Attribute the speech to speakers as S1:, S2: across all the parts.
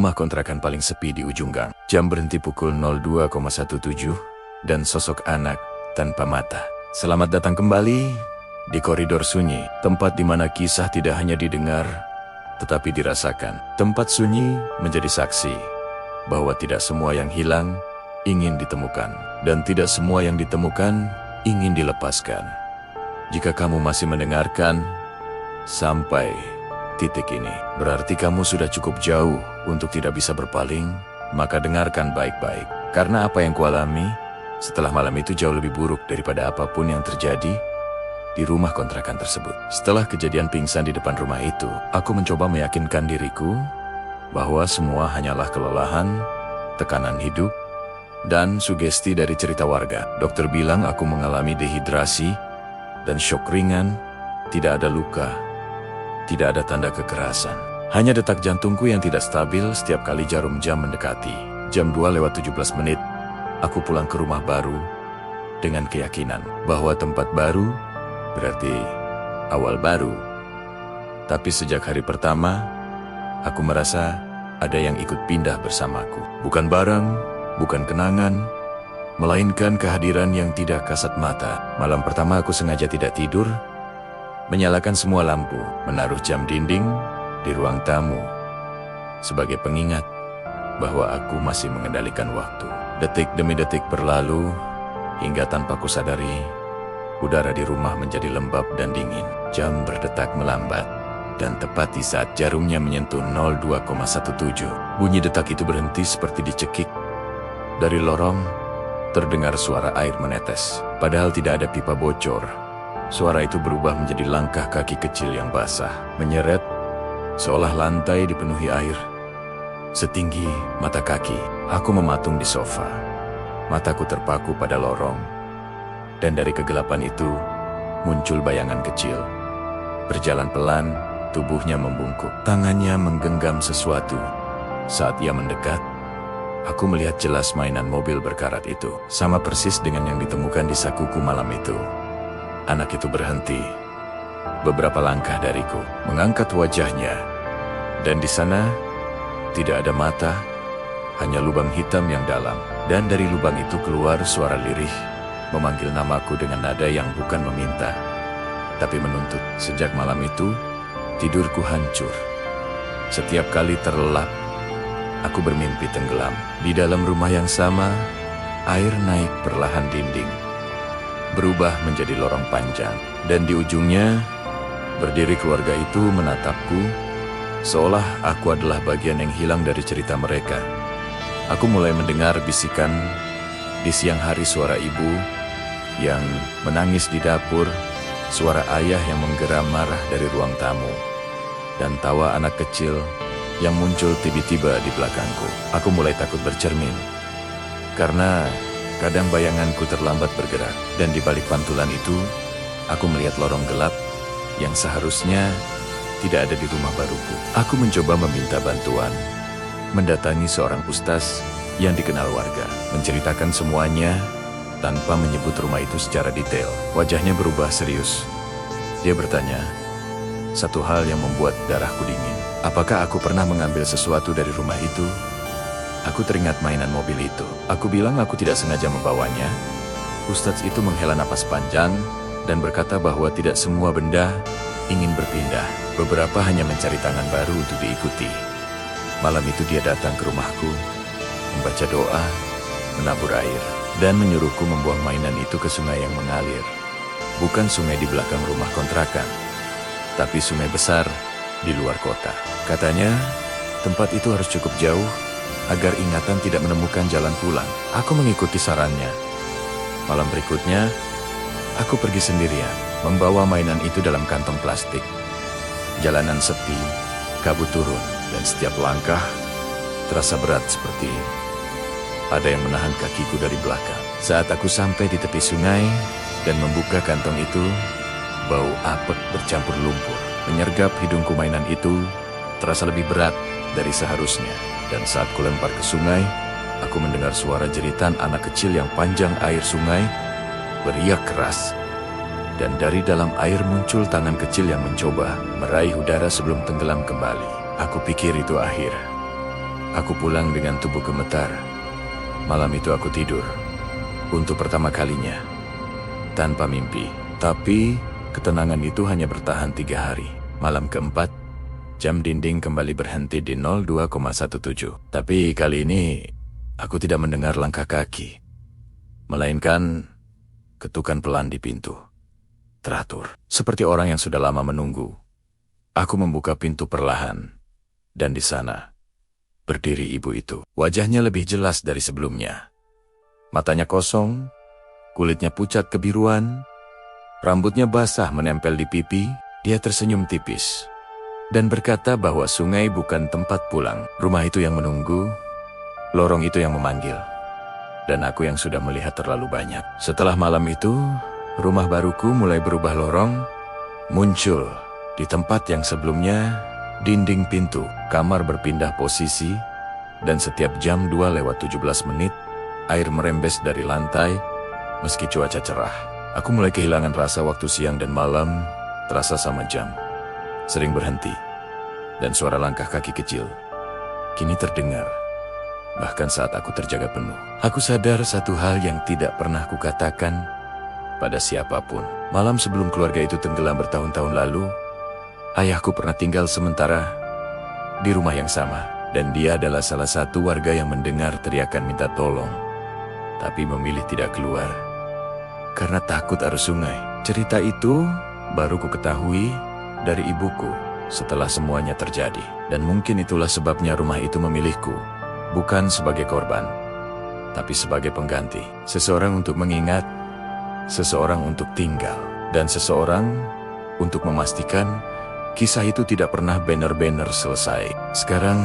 S1: Rumah kontrakan paling sepi di ujung gang. Jam berhenti pukul 02,17 dan sosok anak tanpa mata. Selamat datang kembali di koridor sunyi, tempat di mana kisah tidak hanya didengar, tetapi dirasakan. Tempat sunyi menjadi saksi bahwa tidak semua yang hilang ingin ditemukan, dan tidak semua yang ditemukan ingin dilepaskan. Jika kamu masih mendengarkan sampai titik ini, berarti kamu sudah cukup jauh untuk tidak bisa berpaling. Maka dengarkan baik-baik, karena apa yang kualami setelah malam itu jauh lebih buruk daripada apapun yang terjadi di rumah kontrakan tersebut. Setelah kejadian pingsan di depan rumah itu, aku mencoba meyakinkan diriku bahwa semua hanyalah kelelahan, tekanan hidup, dan sugesti dari cerita warga. Dokter bilang aku mengalami dehidrasi dan shock ringan, tidak ada luka, tidak ada tanda kekerasan. Hanya detak jantungku yang tidak stabil setiap kali jarum jam mendekati. Jam 2:17, aku pulang ke rumah baru dengan keyakinan bahwa tempat baru berarti awal baru. Tapi sejak hari pertama, aku merasa ada yang ikut pindah bersamaku. Bukan barang, bukan kenangan, melainkan kehadiran yang tidak kasat mata. Malam pertama aku sengaja tidak tidur, menyalakan semua lampu, menaruh jam dinding di ruang tamu sebagai pengingat bahwa aku masih mengendalikan waktu. Detik demi detik berlalu hingga tanpa kusadari, udara di rumah menjadi lembab dan dingin. Jam berdetak melambat, dan tepat di saat jarumnya menyentuh 02,17, bunyi detak itu berhenti seperti dicekik. Dari lorong, terdengar suara air menetes. Padahal tidak ada pipa bocor. Suara itu berubah menjadi langkah kaki kecil yang basah, menyeret, seolah lantai dipenuhi air. Setinggi mata kaki, aku mematung di sofa. Mataku terpaku pada lorong, dan dari kegelapan itu muncul bayangan kecil. Berjalan pelan, tubuhnya membungkuk. Tangannya menggenggam sesuatu. Saat ia mendekat, aku melihat jelas mainan mobil berkarat itu. Sama persis dengan yang ditemukan di sakuku malam itu. Anak itu berhenti, beberapa langkah dariku, mengangkat wajahnya. Dan di sana, tidak ada mata, hanya lubang hitam yang dalam. Dan dari lubang itu keluar suara lirih, memanggil namaku dengan nada yang bukan meminta, tapi menuntut. Sejak malam itu, tidurku hancur. Setiap kali terlelap, aku bermimpi tenggelam. Di dalam rumah yang sama, air naik perlahan dinding, berubah menjadi lorong panjang. Dan di ujungnya, berdiri keluarga itu menatapku, seolah aku adalah bagian yang hilang dari cerita mereka. Aku mulai mendengar bisikan di siang hari, suara ibu yang menangis di dapur, suara ayah yang menggeram marah dari ruang tamu, dan tawa anak kecil yang muncul tiba-tiba di belakangku. Aku mulai takut bercermin, karena kadang bayanganku terlambat bergerak. Dan di balik pantulan itu, aku melihat lorong gelap yang seharusnya tidak ada di rumah baruku. Aku mencoba meminta bantuan, mendatangi seorang ustaz yang dikenal warga, menceritakan semuanya tanpa menyebut rumah itu secara detail. Wajahnya berubah serius. Dia bertanya, satu hal yang membuat darahku dingin. Apakah aku pernah mengambil sesuatu dari rumah itu? Aku teringat mainan mobil itu. Aku bilang aku tidak sengaja membawanya. Ustadz itu menghela napas panjang dan berkata bahwa tidak semua benda ingin berpindah. Beberapa hanya mencari tangan baru untuk diikuti. Malam itu dia datang ke rumahku, membaca doa, menabur air, dan menyuruhku membuang mainan itu ke sungai yang mengalir. Bukan sungai di belakang rumah kontrakan, tapi sungai besar di luar kota. Katanya, tempat itu harus cukup jauh agar ingatan tidak menemukan jalan pulang. Aku mengikuti sarannya. Malam berikutnya, aku pergi sendirian, membawa mainan itu dalam kantong plastik. Jalanan sepi, kabut turun, dan setiap langkah terasa berat seperti ada yang menahan kakiku dari belakang. Saat aku sampai di tepi sungai dan membuka kantong itu, bau apek bercampur lumpur menyergap hidungku. Mainan itu terasa lebih berat dari seharusnya. Dan saat kulempar ke sungai, aku mendengar suara jeritan anak kecil yang panjang air sungai beriak keras. Dan dari dalam air muncul tangan kecil yang mencoba meraih udara sebelum tenggelam kembali. Aku pikir itu akhir. Aku pulang dengan tubuh gemetar. Malam itu aku tidur. Untuk pertama kalinya. Tanpa mimpi. Tapi ketenangan itu hanya bertahan 3 hari. Malam keempat, jam dinding kembali berhenti di 02,17. Tapi kali ini, aku tidak mendengar langkah kaki. Melainkan ketukan pelan di pintu. Teratur. Seperti orang yang sudah lama menunggu. Aku membuka pintu perlahan. Dan di sana, berdiri ibu itu. Wajahnya lebih jelas dari sebelumnya. Matanya kosong, kulitnya pucat kebiruan, rambutnya basah menempel di pipi. Dia tersenyum tipis dan berkata bahwa sungai bukan tempat pulang. Rumah itu yang menunggu, lorong itu yang memanggil, dan aku yang sudah melihat terlalu banyak. Setelah malam itu, rumah baruku mulai berubah lorong, muncul di tempat yang sebelumnya dinding pintu. Kamar berpindah posisi, dan setiap jam 2:17, air merembes dari lantai, meski cuaca cerah. Aku mulai kehilangan rasa waktu siang dan malam, terasa sama jam. Sering berhenti, dan suara langkah kaki kecil kini terdengar. Bahkan saat aku terjaga penuh, aku sadar satu hal yang tidak pernah kukatakan pada siapapun. Malam sebelum keluarga itu tenggelam bertahun-tahun lalu, ayahku pernah tinggal sementara di rumah yang sama. Dan dia adalah salah satu warga yang mendengar teriakan minta tolong, tapi memilih tidak keluar karena takut arus sungai. Cerita itu baru ku ketahui dari ibuku setelah semuanya terjadi. Dan mungkin itulah sebabnya rumah itu memilihku, bukan sebagai korban, tapi sebagai pengganti. Seseorang untuk mengingat, seseorang untuk tinggal, dan seseorang untuk memastikan kisah itu tidak pernah benar-benar selesai. Sekarang,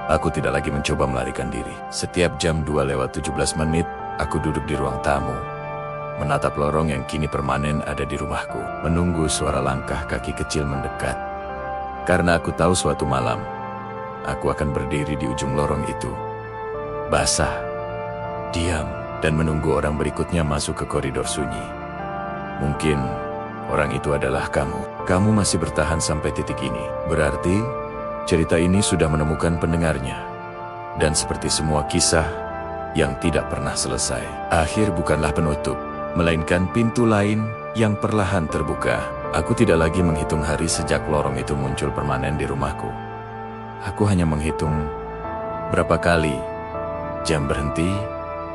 S1: aku tidak lagi mencoba melarikan diri. Setiap jam 2:17, aku duduk di ruang tamu, menatap lorong yang kini permanen ada di rumahku, menunggu suara langkah kaki kecil mendekat. Karena aku tahu suatu malam, aku akan berdiri di ujung lorong itu, basah, diam, dan menunggu orang berikutnya masuk ke koridor sunyi. Mungkin orang itu adalah kamu. Kamu masih bertahan sampai titik ini. Berarti cerita ini sudah menemukan pendengarnya. Dan seperti semua kisah yang tidak pernah selesai, akhir bukanlah penutup, melainkan pintu lain yang perlahan terbuka. Aku tidak lagi menghitung hari sejak lorong itu muncul permanen di rumahku. Aku hanya menghitung berapa kali jam berhenti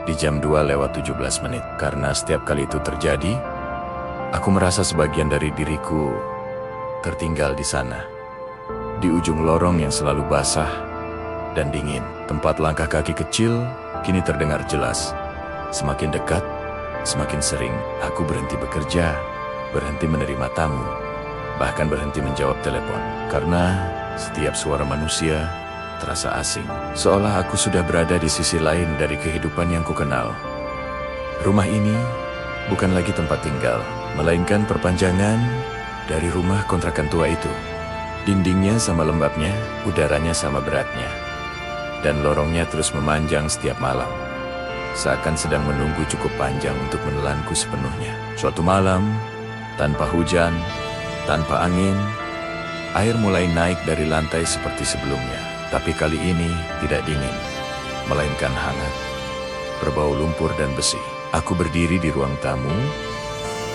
S1: di jam 2:17. Karena setiap kali itu terjadi, aku merasa sebagian dari diriku tertinggal di sana, di ujung lorong yang selalu basah dan dingin. Tempat langkah kaki kecil kini terdengar jelas. Semakin dekat, semakin sering. Aku berhenti bekerja, berhenti menerima tamu, bahkan berhenti menjawab telepon. Karena setiap suara manusia terasa asing. Seolah aku sudah berada di sisi lain dari kehidupan yang kukenal. Rumah ini bukan lagi tempat tinggal, melainkan perpanjangan dari rumah kontrakan tua itu. Dindingnya sama lembabnya, udaranya sama beratnya, dan lorongnya terus memanjang setiap malam, seakan sedang menunggu cukup panjang untuk menelanku sepenuhnya. Suatu malam, tanpa hujan, tanpa angin, air mulai naik dari lantai seperti sebelumnya. Tapi kali ini tidak dingin, melainkan hangat, berbau lumpur dan besi. Aku berdiri di ruang tamu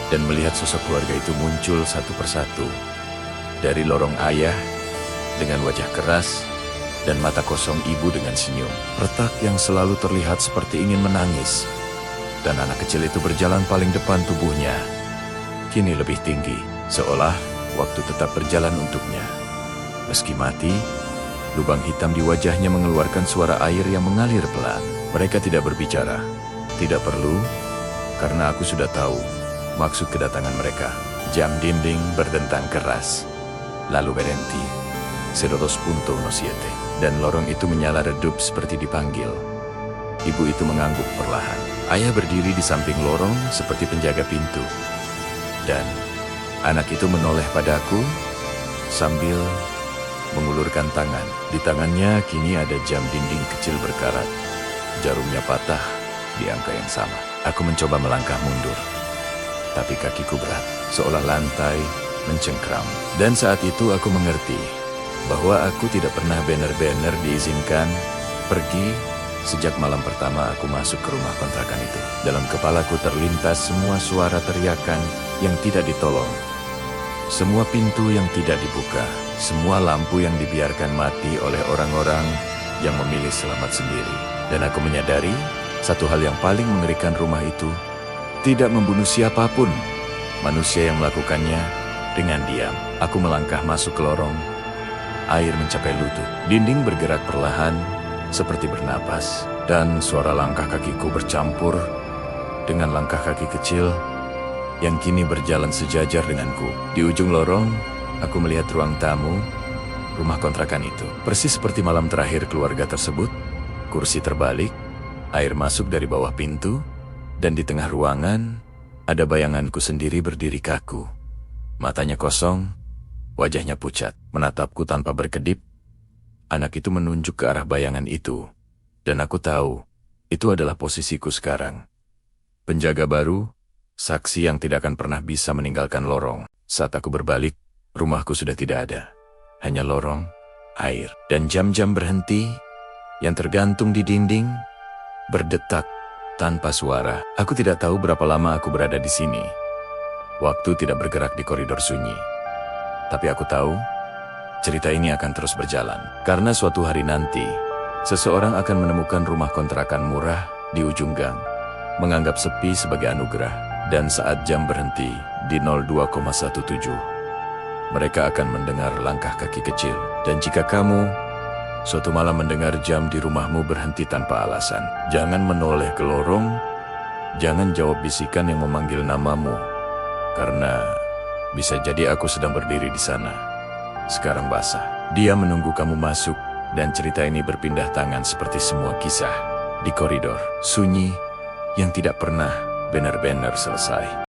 S1: dan melihat sosok keluarga itu muncul satu persatu. Dari lorong ayah dengan wajah keras dan mata kosong ibu dengan senyum. Retak yang selalu terlihat seperti ingin menangis. Dan anak kecil itu berjalan paling depan tubuhnya. Kini lebih tinggi, seolah waktu tetap berjalan untuknya. Meski mati, lubang hitam di wajahnya mengeluarkan suara air yang mengalir pelan. Mereka tidak berbicara, tidak perlu, karena aku sudah tahu maksud kedatangan mereka. Jam dinding berdentang keras, lalu berhenti. 02:07, dan lorong itu menyala redup seperti dipanggil. Ibu itu mengangguk perlahan. Ayah berdiri di samping lorong seperti penjaga pintu. Dan anak itu menoleh padaku sambil mengulurkan tangan. Di tangannya kini ada jam dinding kecil berkarat. Jarumnya patah di angka yang sama. Aku mencoba melangkah mundur, tapi kakiku berat, seolah lantai mencengkram. Dan saat itu aku mengerti bahwa aku tidak pernah benar-benar diizinkan pergi, sejak malam pertama aku masuk ke rumah kontrakan itu. Dalam kepalaku terlintas semua suara teriakan yang tidak ditolong. Semua pintu yang tidak dibuka, semua lampu yang dibiarkan mati oleh orang-orang yang memilih selamat sendiri. Dan aku menyadari, satu hal yang paling mengerikan rumah itu, tidak membunuh siapapun. Manusia yang melakukannya dengan diam. Aku melangkah masuk ke lorong, air mencapai lutut. Dinding bergerak perlahan, seperti bernapas, dan suara langkah kakiku bercampur dengan langkah kaki kecil yang kini berjalan sejajar denganku. Di ujung lorong, aku melihat ruang tamu, rumah kontrakan itu. Persis seperti malam terakhir keluarga tersebut, kursi terbalik, air masuk dari bawah pintu, dan di tengah ruangan, ada bayanganku sendiri berdiri kaku. Matanya kosong, wajahnya pucat, menatapku tanpa berkedip. Anak itu menunjuk ke arah bayangan itu, dan aku tahu, itu adalah posisiku sekarang. Penjaga baru, saksi yang tidak akan pernah bisa meninggalkan lorong. Saat aku berbalik, rumahku sudah tidak ada. Hanya lorong, air, dan jam-jam berhenti yang tergantung di dinding, berdetak tanpa suara. Aku tidak tahu berapa lama aku berada di sini. Waktu tidak bergerak di koridor sunyi. Tapi aku tahu, cerita ini akan terus berjalan. Karena suatu hari nanti, seseorang akan menemukan rumah kontrakan murah di ujung gang, menganggap sepi sebagai anugerah. Dan saat jam berhenti di 02,17, mereka akan mendengar langkah kaki kecil. Dan jika kamu suatu malam mendengar jam di rumahmu berhenti tanpa alasan, jangan menoleh ke lorong, jangan jawab bisikan yang memanggil namamu, karena bisa jadi aku sedang berdiri di sana. Sekarang basah. Dia menunggu kamu masuk, dan cerita ini berpindah tangan seperti semua kisah di koridor sunyi yang tidak pernah benar-benar selesai.